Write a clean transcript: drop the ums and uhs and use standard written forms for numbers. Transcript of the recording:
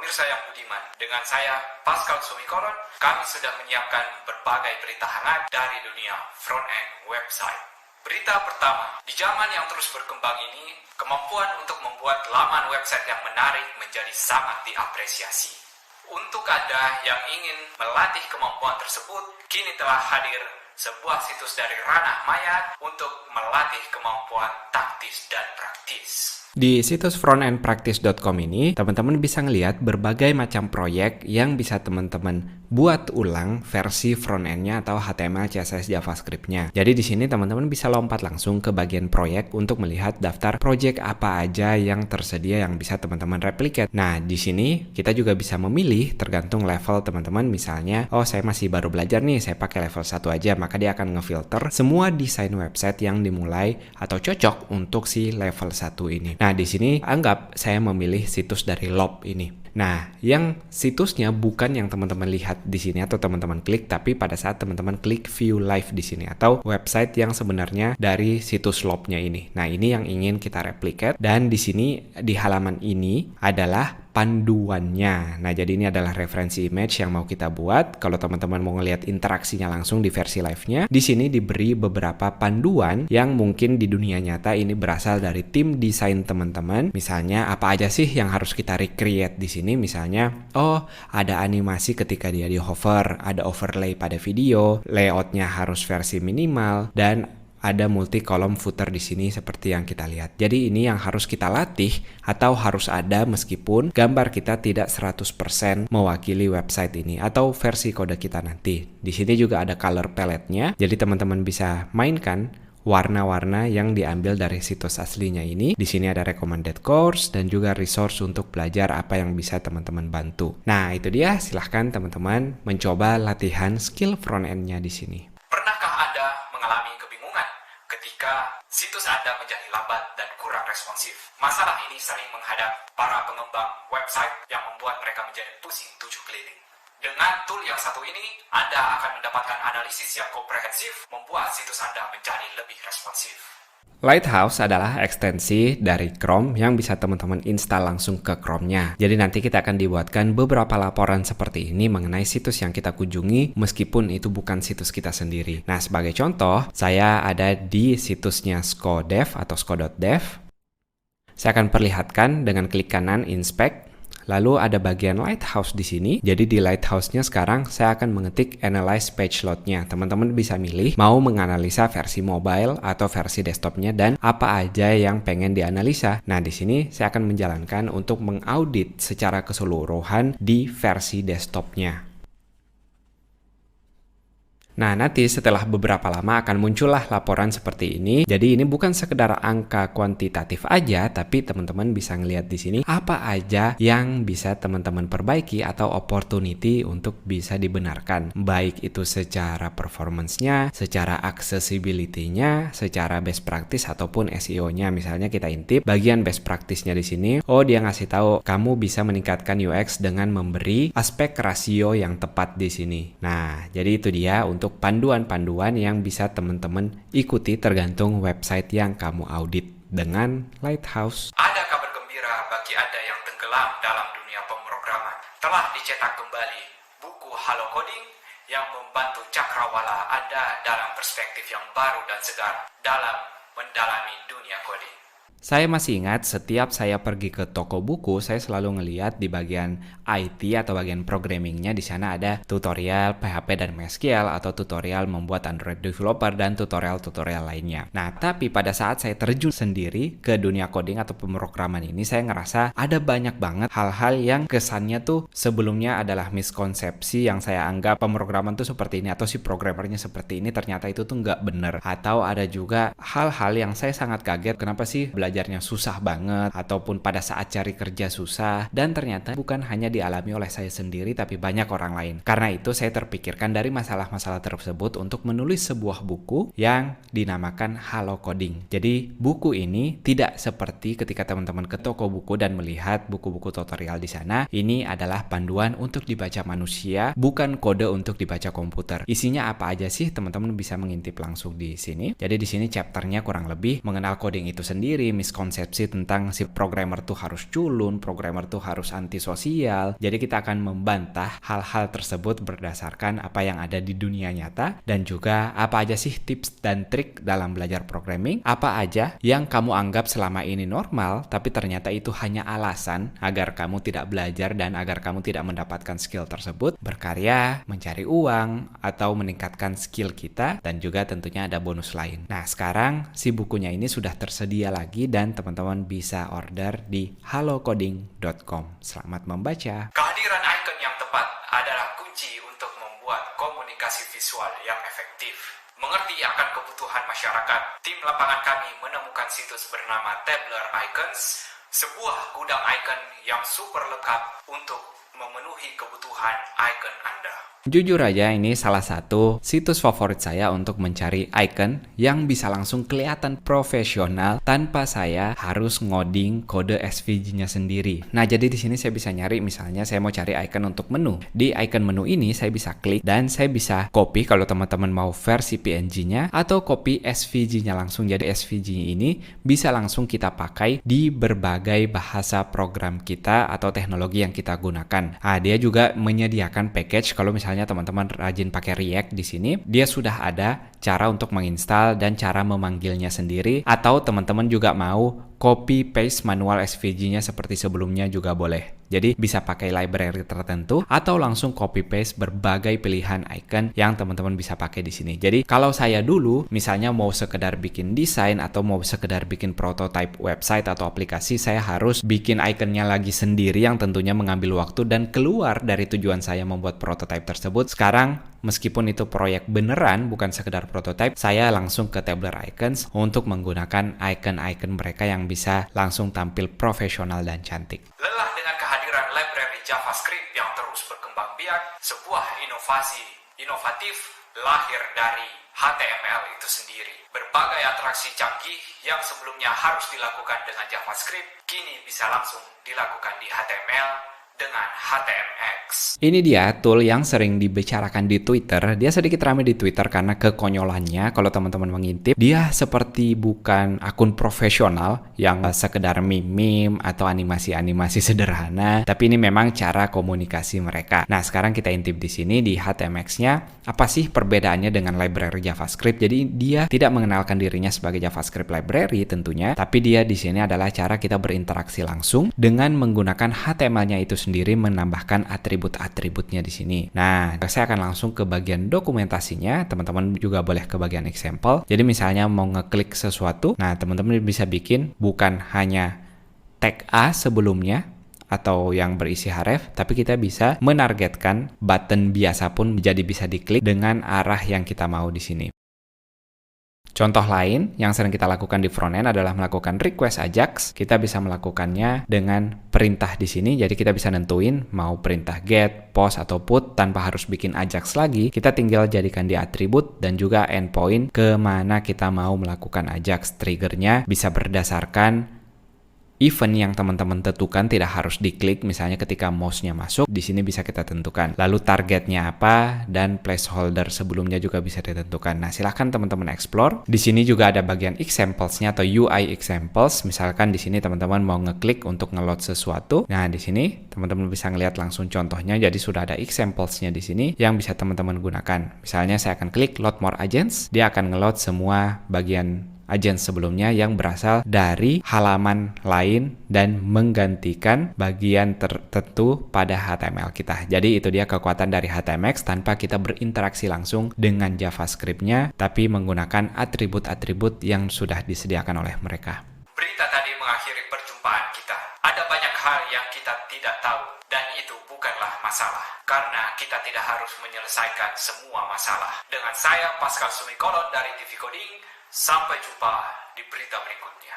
pemirsa yang budiman, dengan saya Pascal Sumikoron, kami sudah menyiapkan berbagai berita hangat dari dunia front-end website. Berita pertama, di zaman yang terus berkembang ini, kemampuan untuk membuat laman website yang menarik menjadi sangat diapresiasi. Untuk Anda yang ingin melatih kemampuan tersebut, kini telah hadir sebuah situs dari ranah maya untuk melatih kemampuan taktis dan praktis. Di situs frontendpractice.com ini, teman-teman bisa ngelihat berbagai macam proyek yang bisa teman-teman buat ulang versi frontend-nya atau HTML, CSS, JavaScript-nya. Jadi di sini teman-teman bisa lompat langsung ke bagian proyek untuk melihat daftar proyek apa aja yang tersedia yang bisa teman-teman replicate. Nah, di sini kita juga bisa memilih tergantung level teman-teman. Misalnya, oh saya masih baru belajar nih, saya pakai level 1 aja, maka dia akan ngefilter semua desain website yang dimulai atau cocok untuk si level 1 ini. Nah, di sini anggap saya memilih situs dari Lob ini. Nah, yang situsnya bukan yang teman-teman lihat di sini atau teman-teman klik, tapi pada saat teman-teman klik view live di sini atau website yang sebenarnya dari situs Lob-nya ini. Nah, ini yang ingin kita replicate dan di sini di halaman ini adalah panduannya. Nah, jadi ini adalah referensi image yang mau kita buat. Kalau teman-teman mau ngelihat interaksinya langsung di versi live-nya, di sini diberi beberapa panduan yang mungkin di dunia nyata ini berasal dari tim desain teman-teman. Misalnya, apa aja sih yang harus kita recreate di sini? Misalnya, oh, ada animasi ketika dia di hover, ada overlay pada video, layoutnya harus versi minimal, dan ada multi kolom footer di sini seperti yang kita lihat. Jadi ini yang harus kita latih atau harus ada meskipun gambar kita tidak 100% mewakili website ini atau versi kode kita nanti. Di sini juga ada color palette-nya. Jadi teman-teman bisa mainkan warna-warna yang diambil dari situs aslinya ini. Di sini ada recommended course dan juga resource untuk belajar apa yang bisa teman-teman bantu. Nah, itu dia. Silahkan teman-teman mencoba latihan skill front-end-nya di sini. Pernahkah Anda mengalami kebingungan ketika situs Anda menjadi lambat dan kurang responsif? Masalah ini sering menghadap para pengembang website yang membuat mereka menjadi pusing 7 keliling. Dengan tool yang satu ini, Anda akan mendapatkan analisis yang komprehensif, membuat situs Anda menjadi lebih responsif. Lighthouse adalah ekstensi dari Chrome yang bisa teman-teman install langsung ke Chrome-nya. Jadi nanti kita akan dibuatkan beberapa laporan seperti ini mengenai situs yang kita kunjungi meskipun itu bukan situs kita sendiri. Nah, sebagai contoh, saya ada di situsnya Skodev atau sko.dev. Saya akan perlihatkan dengan klik kanan Inspect. Lalu ada bagian Lighthouse di sini. Jadi di Lighthouse-nya sekarang saya akan mengetik Analyze Page Load-nya. Teman-teman bisa milih mau menganalisa versi mobile atau versi desktop-nya dan apa aja yang pengen dianalisa. Nah, di sini saya akan menjalankan untuk mengaudit secara keseluruhan di versi desktop-nya. Nah, nanti setelah beberapa lama akan muncullah laporan seperti ini. Jadi ini bukan sekedar angka kuantitatif aja, tapi teman-teman bisa ngelihat di sini apa aja yang bisa teman-teman perbaiki atau opportunity untuk bisa dibenarkan. Baik itu secara performance-nya, secara accessibility-nya, secara best practice ataupun SEO-nya. Misalnya kita intip bagian best practice-nya di sini. Oh, dia ngasih tahu kamu bisa meningkatkan UX dengan memberi aspek rasio yang tepat di sini. Nah, jadi itu dia untuk panduan-panduan yang bisa teman-teman ikuti tergantung website yang kamu audit dengan Lighthouse. Ada kabar gembira bagi Anda yang tenggelam dalam dunia pemrograman. Telah dicetak kembali buku Halo Coding yang membantu cakrawala Anda dalam perspektif yang baru dan segar dalam mendalami dunia coding. Saya masih ingat setiap saya pergi ke toko buku, saya selalu ngeliat di bagian IT atau bagian programmingnya di sana ada tutorial PHP dan MySQL atau tutorial membuat Android developer dan tutorial-tutorial lainnya. Nah, tapi pada saat saya terjun sendiri ke dunia coding atau pemrograman ini, saya ngerasa ada banyak banget hal-hal yang kesannya tuh sebelumnya adalah miskonsepsi yang saya anggap pemrograman tuh seperti ini atau si programmernya seperti ini, ternyata itu tuh nggak bener. Atau ada juga hal-hal yang saya sangat kaget, kenapa sih belajarnya susah banget ataupun pada saat cari kerja susah, dan ternyata bukan hanya dialami oleh saya sendiri tapi banyak orang lain. Karena itu saya terpikirkan dari masalah-masalah tersebut untuk menulis sebuah buku yang dinamakan Halo Coding. Jadi buku ini tidak seperti ketika teman-teman ke toko buku dan melihat buku-buku tutorial di sana. Ini adalah panduan untuk dibaca manusia, bukan kode untuk dibaca komputer. Isinya apa aja sih, teman-teman bisa mengintip langsung di sini. Jadi di sini chapternya kurang lebih mengenal coding itu sendiri, sendiri miskonsepsi tentang si programmer tuh harus culun, programmer tuh harus antisosial. Jadi kita akan membantah hal-hal tersebut berdasarkan apa yang ada di dunia nyata dan juga apa aja sih tips dan trik dalam belajar programming, apa aja yang kamu anggap selama ini normal tapi ternyata itu hanya alasan agar kamu tidak belajar dan agar kamu tidak mendapatkan skill tersebut, berkarya, mencari uang, atau meningkatkan skill kita, dan juga tentunya ada bonus lain. Nah, sekarang si bukunya ini sudah tersedia lagi dan teman-teman bisa order di halocoding.com. Selamat membaca. Kehadiran icon yang tepat adalah kunci untuk membuat komunikasi visual yang efektif. Mengerti akan kebutuhan masyarakat, tim lapangan kami menemukan situs bernama Tabler Icons, sebuah gudang icon yang super lengkap untuk memenuhi kebutuhan icon Anda. Jujur aja ini salah satu situs favorit saya untuk mencari icon yang bisa langsung kelihatan profesional tanpa saya harus ngoding kode SVG-nya sendiri. Nah, jadi di sini saya bisa nyari, misalnya saya mau cari icon untuk menu. Di icon menu ini saya bisa klik dan saya bisa copy kalau teman-teman mau versi PNG-nya atau copy SVG-nya langsung. Jadi SVG ini bisa langsung kita pakai di berbagai bahasa program kita atau teknologi yang kita gunakan. Nah, dia juga menyediakan package kalau misalnya teman-teman rajin pakai React di sini, dia sudah ada cara untuk menginstal dan cara memanggilnya sendiri, atau teman-teman juga mau copy paste manual SVG-nya seperti sebelumnya juga boleh. Jadi bisa pakai library tertentu atau langsung copy paste berbagai pilihan icon yang teman-teman bisa pakai di sini. Jadi kalau saya dulu misalnya mau sekedar bikin desain atau mau sekedar bikin prototype website atau aplikasi, saya harus bikin iconnya lagi sendiri yang tentunya mengambil waktu dan keluar dari tujuan saya membuat prototype tersebut. Sekarang meskipun itu proyek beneran bukan sekedar prototype, saya langsung ke Tabler Icons untuk menggunakan icon-icon mereka yang bisa langsung tampil profesional dan cantik. Lelah dengan kehadiran library JavaScript yang terus berkembang biak, sebuah inovasi inovatif lahir dari HTML itu sendiri. Berbagai atraksi canggih yang sebelumnya harus dilakukan dengan JavaScript, kini bisa langsung dilakukan di HTML dengan HTMX. Ini dia tool yang sering dibicarakan di Twitter. Dia sedikit ramai di Twitter karena kekonyolannya. Kalau teman-teman mengintip, dia seperti bukan akun profesional yang sekedar meme atau animasi-animasi sederhana, tapi ini memang cara komunikasi mereka. Nah, sekarang kita intip di sini di HTMX-nya, apa sih perbedaannya dengan library JavaScript? Jadi dia tidak mengenalkan dirinya sebagai JavaScript library tentunya, tapi dia di sini adalah cara kita berinteraksi langsung dengan menggunakan HTML-nya itu sendiri, menambahkan atribut-atributnya di sini. Nah, saya akan langsung ke bagian dokumentasinya. Teman-teman juga boleh ke bagian example. Jadi misalnya mau ngeklik sesuatu, nah teman-teman bisa bikin bukan hanya tag A sebelumnya atau yang berisi href, tapi kita bisa menargetkan button biasa pun jadi bisa diklik dengan arah yang kita mau di sini. Contoh lain yang sering kita lakukan di frontend adalah melakukan request Ajax. Kita bisa melakukannya dengan perintah di sini. Jadi kita bisa nentuin mau perintah get, post, atau put tanpa harus bikin Ajax lagi. Kita tinggal jadikan di atribut dan juga endpoint kemana kita mau melakukan Ajax. Triggernya bisa berdasarkan event yang teman-teman tentukan, tidak harus diklik. Misalnya ketika mouse-nya masuk, di sini bisa kita tentukan. Lalu targetnya apa dan placeholder sebelumnya juga bisa ditentukan. Nah, silahkan teman-teman explore. Di sini juga ada bagian examples-nya atau UI examples. Misalkan di sini teman-teman mau ngeklik untuk nge-load sesuatu. Nah, di sini teman-teman bisa ngelihat langsung contohnya. Jadi sudah ada examples-nya di sini yang bisa teman-teman gunakan. Misalnya saya akan klik load more agents, dia akan nge-load semua bagian agent sebelumnya yang berasal dari halaman lain dan menggantikan bagian tertentu pada HTML kita. Jadi itu dia kekuatan dari HTMX tanpa kita berinteraksi langsung dengan JavaScript-nya, tapi menggunakan atribut-atribut yang sudah disediakan oleh mereka. Berita tadi mengakhiri perjumpaan kita. Ada banyak hal yang kita tidak tahu dan itu bukanlah masalah karena kita tidak harus menyelesaikan semua masalah. Dengan saya Pascal Sumikoron dari TV Coding. Sampai jumpa di berita berikutnya.